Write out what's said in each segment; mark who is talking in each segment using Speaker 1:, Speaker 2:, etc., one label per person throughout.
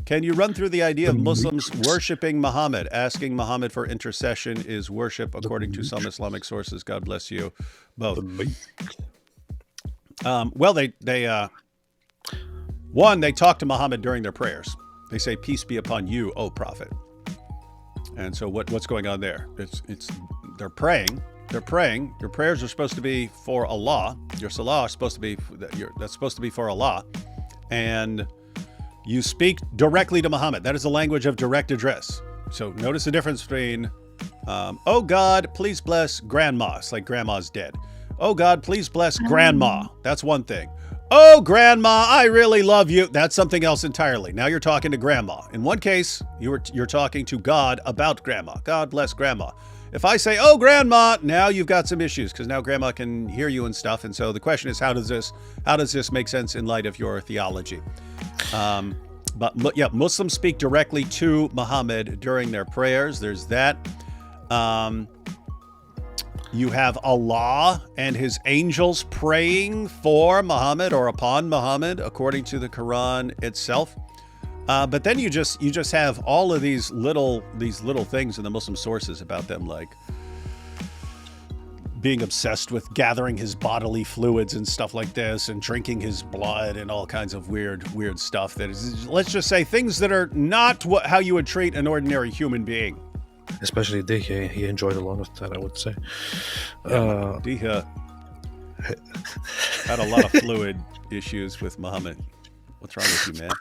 Speaker 1: Can you run through the idea of Muslims worshiping Muhammad? Asking Muhammad for intercession is worship according to some Islamic sources. God bless you both. Well, they talk to Muhammad during their prayers. They say, "Peace be upon you, O Prophet." And so what's going on there? They're praying. They're praying. Your prayers are supposed to be for Allah. Your salah is supposed to be for Allah, and you speak directly to Muhammad. That is the language of direct address. So notice the difference between, "Oh God, please bless grandma." It's like grandma's dead. "Oh God, please bless grandma." That's one thing. "Oh grandma, I really love you." That's something else entirely. Now you're talking to grandma. In one case, you're talking to God about grandma. "God bless grandma." If I say, "Oh grandma," now you've got some issues because now grandma can hear you and stuff. And so the question is, how does this make sense in light of your theology? But yeah, Muslims speak directly to Muhammad during their prayers. There's that. You have Allah and his angels praying for Muhammad or upon Muhammad, according to the Quran itself. But then you just have all of these little things in the Muslim sources about them, like being obsessed with gathering his bodily fluids and stuff like this, and drinking his blood and all kinds of weird stuff. That is, let's just say, things that are not how you would treat an ordinary human being.
Speaker 2: Especially Diha, he enjoyed a lot of that, I would say.
Speaker 1: Diha had a lot of fluid issues with Muhammad. What's wrong with you, man?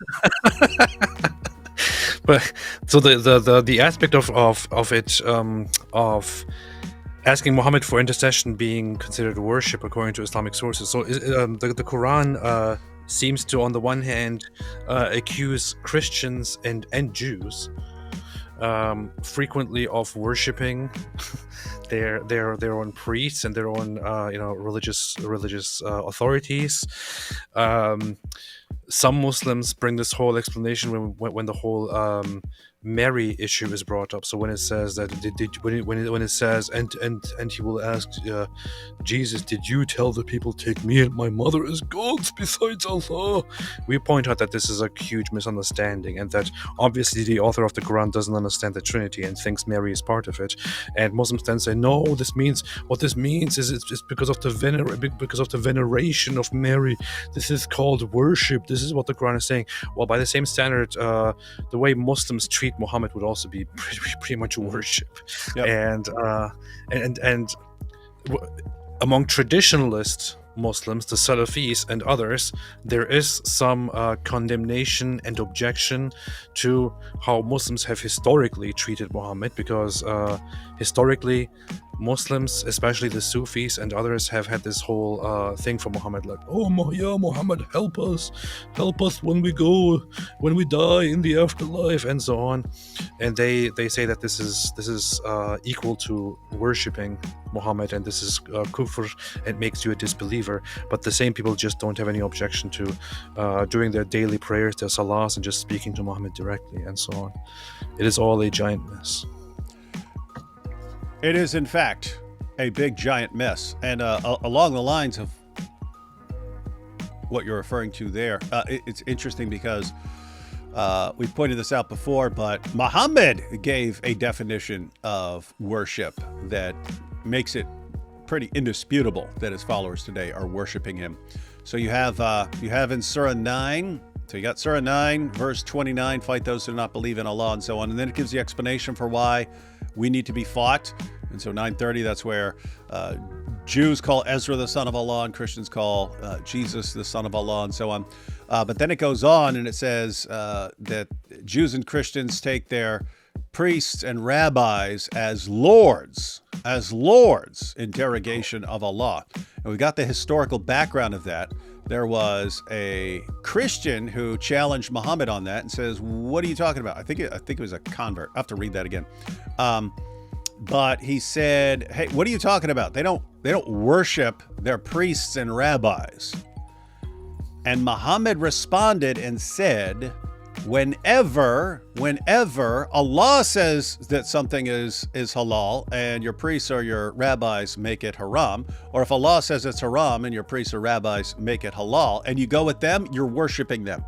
Speaker 2: But so the aspect of asking Muhammad for intercession being considered worship according to Islamic sources. So the Quran seems to, on the one hand, accuse Christians and Jews frequently of worshiping their own priests and their own religious authorities. Some Muslims bring this whole explanation when the whole Mary issue is brought up. So when it says that, when it says, and he will ask Jesus, "Did you tell the people, take me and my mother as gods besides Allah?" We point out that this is a huge misunderstanding, and that obviously the author of the Quran doesn't understand the Trinity and thinks Mary is part of it. And Muslims then say, no, what this means is it's because of the veneration of Mary. This is called worship. This is what the Quran is saying. Well, by the same standard, the way Muslims treat Muhammad would also be pretty much worship.
Speaker 1: Yep.
Speaker 2: And among traditionalist Muslims, the Salafis and others, there is some condemnation and objection to how Muslims have historically treated Muhammad, because historically Muslims, especially the Sufis and others, have had this whole thing for Muhammad, like, "Oh yeah, Muhammad, help us when we die in the afterlife," and so on. And they say that this is equal to worshipping Muhammad, and this is kufr, and makes you a disbeliever. But the same people just don't have any objection to doing their daily prayers, their salahs, and just speaking to Muhammad directly, and so on. It is all a giant mess.
Speaker 1: It is, in fact, a big, giant mess. And along the lines of what you're referring to there, it's interesting because we've pointed this out before, but Muhammad gave a definition of worship that makes it pretty indisputable that his followers today are worshiping him. So you have in Surah 9, so you got Surah 9, verse 29, "Fight those who do not believe in Allah," and so on. And then it gives the explanation for why we need to be fought. And so 9:30, that's where Jews call Ezra the son of Allah and Christians call Jesus the son of Allah, and so on. But then it goes on and it says that Jews and Christians take their priests and rabbis as lords in derogation of Allah. And we got the historical background of that. There was a Christian who challenged Muhammad on that and says, "What are you talking about?" I think it was a convert. I have to read that again. But he said, "Hey, what are you talking about? They don't worship their priests and rabbis." And Muhammad responded and said, whenever Allah says that something is halal and your priests or your rabbis make it haram, or if Allah says it's haram and your priests or rabbis make it halal, and you go with them, you're worshiping them.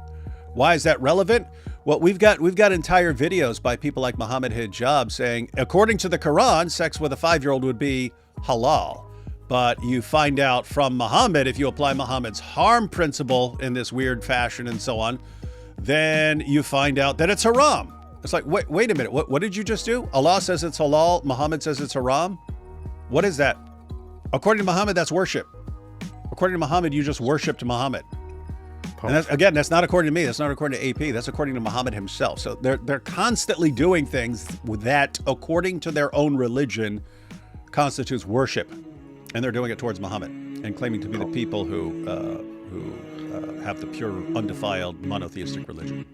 Speaker 1: Why is that relevant? Well, we've got entire videos by people like Muhammad Hijab saying, according to the Quran, sex with a 5-year-old would be halal. But you find out from Muhammad, if you apply Muhammad's harm principle in this weird fashion and so on, then you find out that it's haram. It's like, wait a minute. What did you just do? Allah says it's halal. Muhammad says it's haram. What is that? According to Muhammad, that's worship. According to Muhammad, you just worshipped Muhammad. And that's not according to me. That's not according to AP. That's according to Muhammad himself. So they're constantly doing things that, according to their own religion, constitutes worship. And they're doing it towards Muhammad and claiming to be the people who have the pure, undefiled, monotheistic religion.